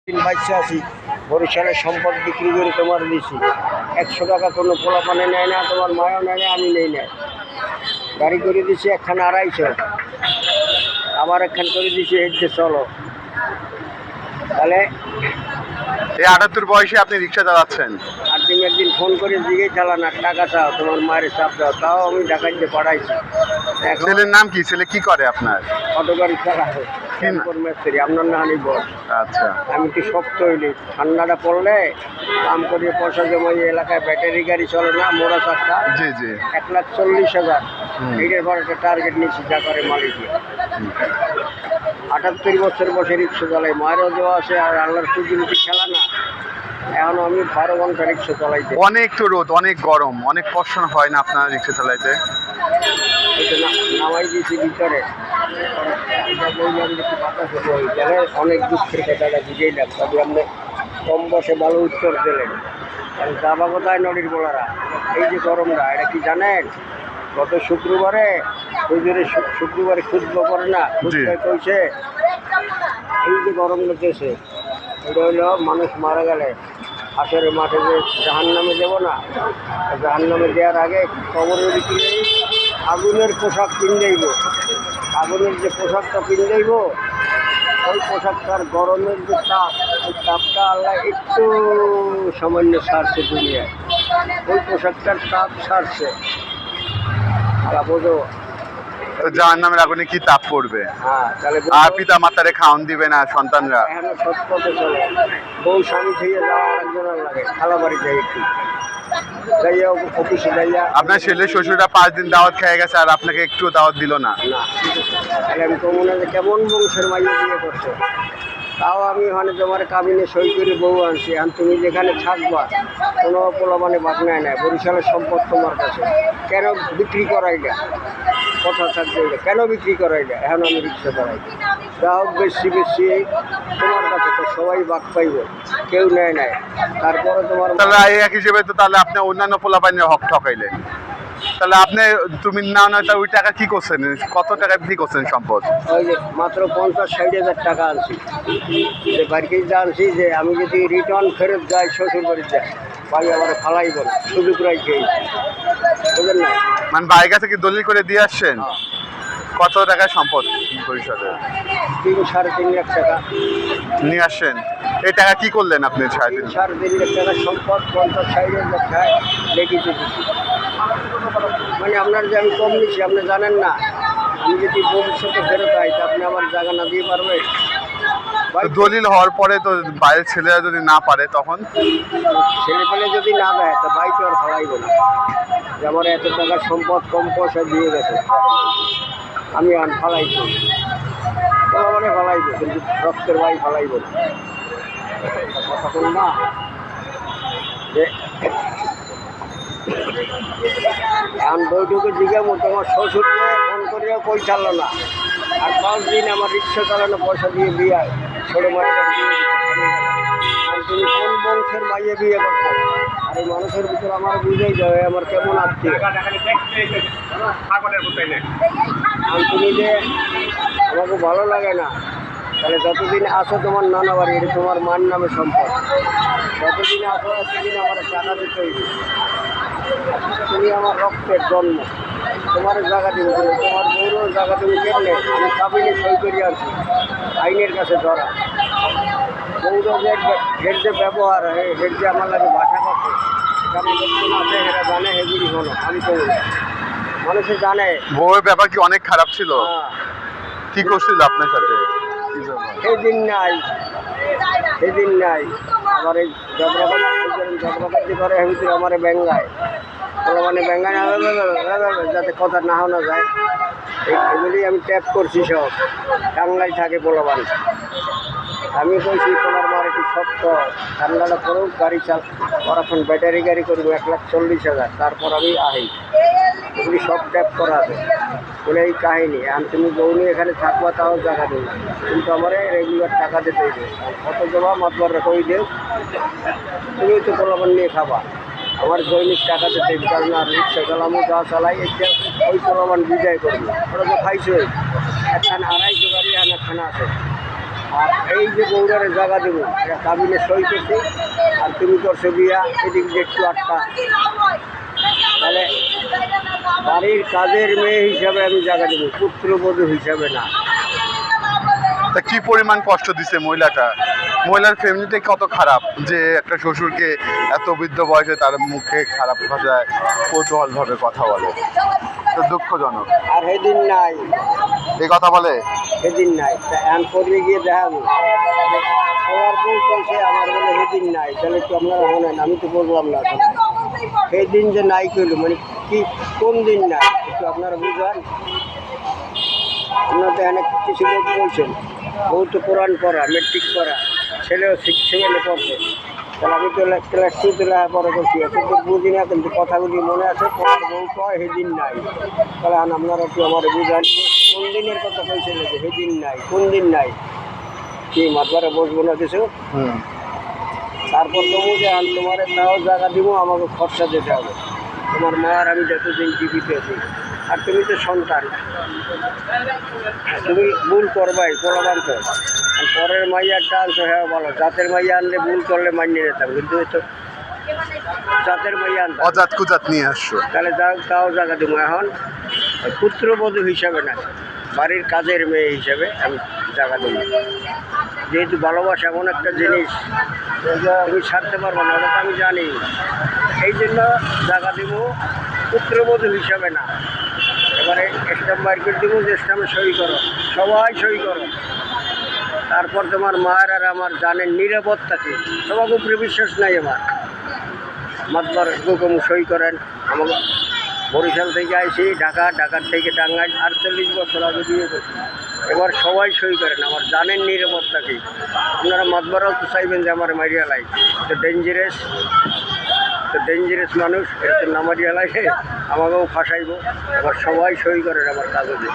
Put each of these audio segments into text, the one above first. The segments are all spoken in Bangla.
বাচ্চা আছি বরিশালের সম্পদ বিক্রি করে তোমার দিছি 100 টাকা কোনো পোলাপানে নেয় না, তোমার মায়ও নেয় না, আমি নেই না। গাড়ি করে দিছি একখান 250, আবার একখান করে দিছি হেঁটে চলো। তাহলে এই 78 বয়সে আপনি রিক্সা চালাচ্ছেন? আর তুমি একদিন ফোন করে জিজ্ঞেস চালান আর টাকা চাও, তোমার মায়ের চাপ দাও, তাও আমি ঢাকাইতে পাঠাইছি। এখন ছেলের নাম কি? ছেলে কি করে আপনার? অটো গাড়ি চালাবে মিস্ত্রি, আপনার না হানি বস। আচ্ছা, আমি কি শক্ত হইলি, ঠান্ডাটা পড়লে কাম করিয়ে পয়সা জমাই এলাকায় ব্যাটারি গাড়ি চলে না, মোড়া চাক্কা, জি জি। 1,40,000 এইটার পর একটা টার্গেট নিচ্ছি যা করে মালিকে। 78 বছর বসে রিক্সা চালাই, মায়েরও দেওয়া আছে আর আল্লাহর সুযোগ খেলা না। এখন আমি 12 ঘন্টা রিক্সা চালাইতে। অনেক তো রোদ, অনেক গরম, অনেক কষ্ট হয় না আপনার রিক্সা চালাইতে? এটা নামাই দিয়েছি ভিতরে, এটা বললাম যে বাতাসে বই গেলে অনেক দুঃখের কথাটা বুঝেইলাম, তবে আপনি কম বসে ভালো উত্তর দিলেন। কারণ যাবা কোথায় নদীর বলারা, এই যে গরমটা এটা কি জানেন? গত শুক্রবারে শুক্রবারে খুঁজবো করে না, খুঁজতে কইছে এই যে গরম লেগেছে এটা হইল মানুষ মারা গেলে হাসরের মাঠে যে জাহান্নামে দেবো না, জাহান্নামে দেওয়ার আগে কবরের ভিতরে আগুনের পোশাক পিন্ধাইব, আগুনের যে পোশাকটা পিন্ধাইব ওই পোশাকটার গরমের যে তাপ, ওই তাপটা আল্লাহ একটু সামান্য সারছে দুনিয়ায়, ওই পোশাকটার তাপ সারছে। বোঝো জাহান্নামের আগুনে কি তাপ পড়বে? হ্যাঁ, তাহলে আর পিতা মাতারে খাওয়ান দিবে না সন্তানরা? এখন সৎপথে চলে, বউ স্বামী থেকে যাওয়া আরেকজনের লাগে, খালা বাড়ি যাই একটু যাইয়া অফিসে যাইয়া। আপনার ছেলে শ্বশুররা 5 দিন দাওয়াত খেয়ে গেছে আর আপনাকে একটু দাওয়াত দিল না? না, তাহলে আমি তো মনে হয় কেমন বংশের মাইয়া বিয়ে করছো। তাও আমি ওখানে তোমার কাবিনে সই করে বউ আনছি, এখন তুমি যেখানে থাকবা কোনো পোলাপানে বাগনায় নেয়, বরিশালের সম্পদ তোমার কাছে, কেন বিক্রি করাই না? কথা থাকবে কেন বিক্রি করাই না? এখন আমি রিক্সা করাই, যা হোক বেশি বেশি তোমার কাছে তো সবাই বাক পাইব, কেউ নেয় নাই। তারপরে তোমার তাহলে এই এক হিসেবে তো তাহলে আপনি অন্যান্য পোলাপানের হক ঠকাইলেন। তাহলে আপনি তুমি না নয় তা ওই টাকা কি করছেন? কত টাকা বিক্রি করছেন সম্পদ? ওই যে মাত্র 50-60 হাজার টাকা আনছি, যে বাড়িতে যা আনছি যে আমি যদি রিটার্ন ফেরত যাই শ্বশুর বাড়ির যাই, বাড়ি আবার ফালাই বলে সুযোগ রাখি, বুঝলেন না? মানে বাইরের কাছে কি দলিল করে দিয়ে আসছেন? কত টাকার সম্পদ পরিষদে? 3-3.5 লাখ টাকা নিয়ে আসছেন। এই টাকা কি করলেন আপনি? 3-3.5 লাখ টাকার সম্পদ 50-60 হাজার টাকায় লেগে দিচ্ছি। মানে আপনার যে আমি কম নিচ্ছি আপনি জানেন না, আমি যদি ভবিষ্যতে ফেরত আই তা আপনি আমার জায়গা না দিয়ে পারবেন? দলিল হওয়ার পরে তো বাইরের ছেলেরা যদি না পারে তখন? ছেলে পেলে যদি না দেয় তা বাইকে আর ফেলাইব না যে আমার এত টাকার সম্পদ কম পয়সা দিয়ে গেছে, আমি আর ফালাইব মানে ফালাইব, কিন্তু রক্তের ভাই ফালাইব না। কথা বল না যে এখন বইটুকু জিজ্ঞাসা তোমার শ্বশুরকে ফোন করিয়া কই চাললো না, আর 5 দিন আমার রিক্সা চালানো পয়সা দিয়ে বিয়ে ছোটো মায়ের বিয়ে, তুমি কোন বংশের মাইয়ে বিয়ে করছো? আর এই মানুষের ভিতরে আমার বুঝেই যাবে আমার কেমন আত্মীয়। তুমি যে আমাকে ভালো লাগে না, তাহলে যতদিন আসো তোমার নানা বাড়ি, এটা তোমার মার নামে সম্পদ, যতদিন আসো এতদিন আমার টাকা দিতে হইবে। তুমি আমার রক্তের জন্ম, তোমার জায়গা দেবে, তোমার বউরও জায়গা দেবে কেমনে? আমি কাবিনে সই করি আছি, আইনের কাছে ধরা। বউরও যে হের যে ব্যবহার, হের যে আমার লাগে ভাষা কথা, সেখানে লোকজন আছে এরা জানে, হেগুলি হলো আমি তো মানুষে জানে। বউয়ের ব্যাপার কি অনেক খারাপ ছিল? কি করছিল আপনার সাথে? সেদিন নাই, সেদিন নাই আমার এই ঝগড়াবাজি করে ভিতরে আমার ব্যাঙ্গায়, মানে ব্যাঙ্গায় যাতে কথা না শোনা যায়, এগুলি আমি ট্যাপ করছি সব। টাঙ্গাই থাকে পোলাবান, আমি কইছি তোমার মার একটু শক্ত, ঠান্ডাটা করুক, গাড়ি চাল ওর এখন ব্যাটারি গাড়ি করবো 1,40,000, তারপর আমি আহি, এগুলি সব ট্যাপ করা আছে বলে এই কাহিনী। এখন তুমি বউ নিয়ে এখানে থাকবা তাও জায়গা দেব, কিন্তু আমার রেগুলার টাকা দিতে হইবে, কত জমা মাতবার কই দেব, তুমি তো পোলাবান নিয়ে খাবা, আমার দৈনিক টাকা দিতে হইবে, কারণ আর রিক্সা চালামো যা চালাই এটা ওই পোলাবান বিদায় করবো। ওরা তো খাইছে একখানে 250 গাড়ি, একখানে আছে আর এই যে বৌরারে জায়গা দেবো এটা কাবিনে সই করছে আর তুমি করছো বিয়া এদিক দিয়ে একটু আটটা, তাহলে বাড়ির কাজের মেয়ে হিসাবে আমি জায়গা দেবো, পুত্রবধূ হিসাবে না। তা কি পরিমাণ কষ্ট দিছে মহিলাটা? মহিলার ফ্যামিলিটা কত খারাপ যে একটা শ্বশুরকে এত বৃদ্ধ বয়সে তার মুখে খারাপ ভাষায় কৌতূহল ভাবে কথা বলে, তো দুঃখজনক। আর সেদিন নাই, এই কথা বলে সেদিন নাই, তা এখন পরে গিয়ে দেখাবো সবার বউ চলছে, আমার বলে সেদিন নাই, তাহলে একটু আপনারা শোনেন, আমি তো বললাম না সেই দিন যে নাই করলো মানে কি, কোন দিন নাই একটু আপনারা বুঝান। আপনারা তো অনেক কিছু লোক বলছেন, বউ তো কোরআন পড়া, মেট্রিক পড়া, ছেলেও 6-7 পড়ছে, তাহলে আমি তো ক্লাস 2-তে লেখাপড়া করছি, এত তো বুঝি না, কিন্তু কথাগুলি মনে আছে, পড়ার বউ কয় সেদিন নাই, তাহলে আপনারা একটু আমার বুঝান কোন দিনের কথা কইছে যে সেদিন নাই, কোন দিন নাই, কি মাতবারে বসবো না কিছু। তারপর তবু যে তোমার তাও জায়গা দিব, আমাকে খরচা দিতে হবে, তোমার মার আমি যতদিন জীবিত আছি, আর তুমি তো সন্তান, তুমি ভুল করবাই পোলাবান তো, আর পরের মাইয়ার টানছো, হ্যাঁ বলো জাতের মাইয়া আনলে ভুল করলে মানিয়ে নিতাম, কিন্তু এই তো জাতের মাইয়া আনতাম, অজাত কুজাত নিয়ে আসছো, তাহলে তাও জায়গা দেবো। এখন পুত্রবধূ হিসাবে না, বাড়ির কাজের মেয়ে হিসাবে আমি জায়গা দেবো, যেহেতু ভালোবাসা এমন একটা জিনিস তুমি ছাড়তে পারবো না, ওটা তো আমি জানি, এই জন্য জায়গা দেব পুত্রবধূ হিসাবে না। এবারে স্ট্যাম্প মার্কেট দেবো, যে স্ট্যাম্পে সই করো, সবাই সই করো, তারপর তোমার মায়ের আর আমার জানের নিরাপত্তা কি, সবার উপরে বিশ্বাস নাই আমার, মাতবার হুকুম সই করেন। আমাকে বরিশাল থেকে আইসি ঢাকার থেকে টাঙ্গাইল 48 বছর আগে বিয়ে করছি, এবার সবাই সই করেন, আমার জানেন নিরাপত্তা কি। আপনারা মাতবারাও তো চাইবেন যে আমার মারিয়া লাই, তো ডেঞ্জারাস মানুষ, এটা না মারিয়া লাগে আমাকেও ফাঁসাইব, এবার সবাই সই করেন, আমার কাগজে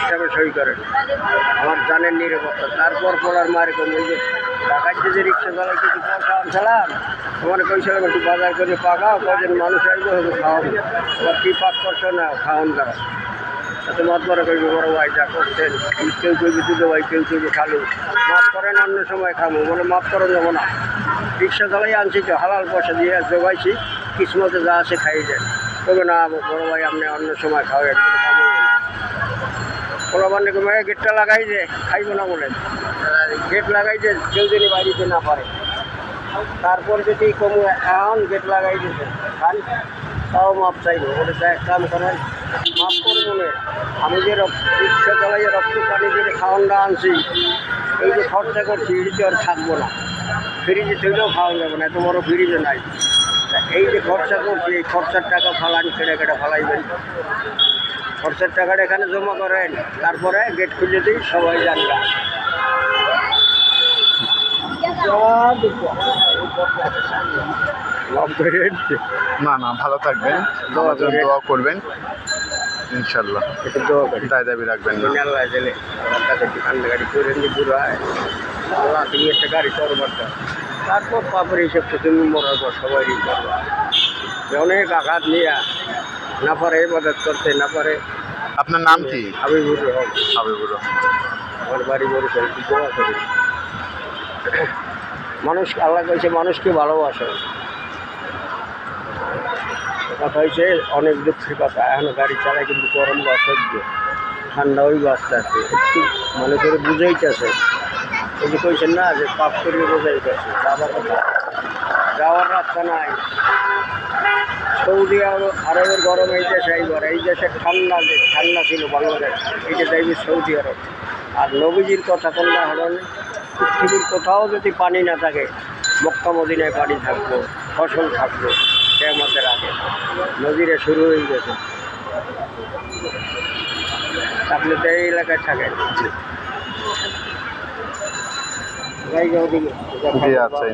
স্টাফে সই করেন, আমার জানেন নিরাপত্তা। তারপর পড়ার মারে কম ওই যে ঢাকার যে রিক্সা চালাই কিছু পয়সা আনছিলাম, তোমার কইছিলাম একটু বাজার করে পাকাও, কজন মানুষ আসবে হবে খাওয়াবো, এবার কী পাক করছো না খাওয়ান দাও, এত মাত বড় করবি বড় ভাই যা করছেন, কেউ কইবি দুটো ভাই, কেউ কইবি খালু, মাফ করেন অন্য সময় খাবো, বলে মাফ করেন যাবো না, রিক্সা চালাই আনছি তো হালাল পয়সা দিয়ে জোগাইছি, কিসমতে যা আছে খাইয়ে দেন, তবে না বড় ভাই আপনি অন্য সময় খাওয়াবেন, বলে খাবো না, কোনো বান্ডে কমে গেটটা লাগাই যে খাইব না বলে, গেট লাগাই যে কেউ যদি বাড়িতে না পারে, তারপর যদি কমু এখন গেট লাগাই দিতে খান, তাও মাপ চাইবো, বলে এক কাম করেন মাফ করবো না, আমি যে রিক্সা চালাই রক্ত পানি দিয়ে খাওয়ানটা আনছি, এই যে খরচা করছি এটিতে আর থাকবো না, ফ্রিজে থেকেও খাওয়ান যাবো না, এত বড় ফ্রিজে নাই, এই যে খরচা করছি এই খরচার টাকা ফালান, কেটে ফালাইবেন, খরচার টাকাটা এখানে জমা করেন, তারপরে গেট খুলে দিই, সবাই জানলা। না না, ভালো থাকবেন, আমার জন্য দোয়া করবেন ইনশাল্লাহ, একটু দোয়া করি, দায় দাবি রাখবেন না। আল্লাহ দিলে আমার কাছে একটু কান্নাকাটি করে নি বুড়ো হয়, আল্লাহ তুমি একটা গাড়ি চড়বার দাও, তারপর পাপের হিসেব তো তুমি মরার পর সবাই করবো, অনেক আঘাত নিয়ে না পারে মদত করতে না পারে। আপনার নাম কি? হাবিবুর রহমান। হাবিবুর রহমান। আমার বাড়ি বরিশাল, দোয়া করি মানুষ, আল্লাহ কইছে মানুষকে ভালোবাসে, কথা হয়েছে অনেক দুঃখের কথা, এখন গাড়ি চালায় কিন্তু গরম অসহ্য, ঠান্ডা ওই আস্তে আস্তে একটু মানুষের বুঝাইতেছে, ওই যে কইছেন না যে পাপ করিয়ে বোঝাইতেছে, বাবার কথা যাওয়ার রাস্তা নাই, সৌদি আরবের গরম এই দেশে এইবার, এই দেশে ঠান্ডা, যে ঠান্ডা ছিল বাংলাদেশ, এইটা যাইবে সৌদি আরব। আর নবীজির কথা কন্যা হলেন পৃথিবীর কোথাও যদি পানি না থাকে, মক্কা মদিনায় পানি থাকবো, ফসল থাকবো, কিয়ামতের আগে নদীরে শুরু হয়ে গেছে। আপনি তো এই এলাকায় থাকেন, জি আচ্ছা।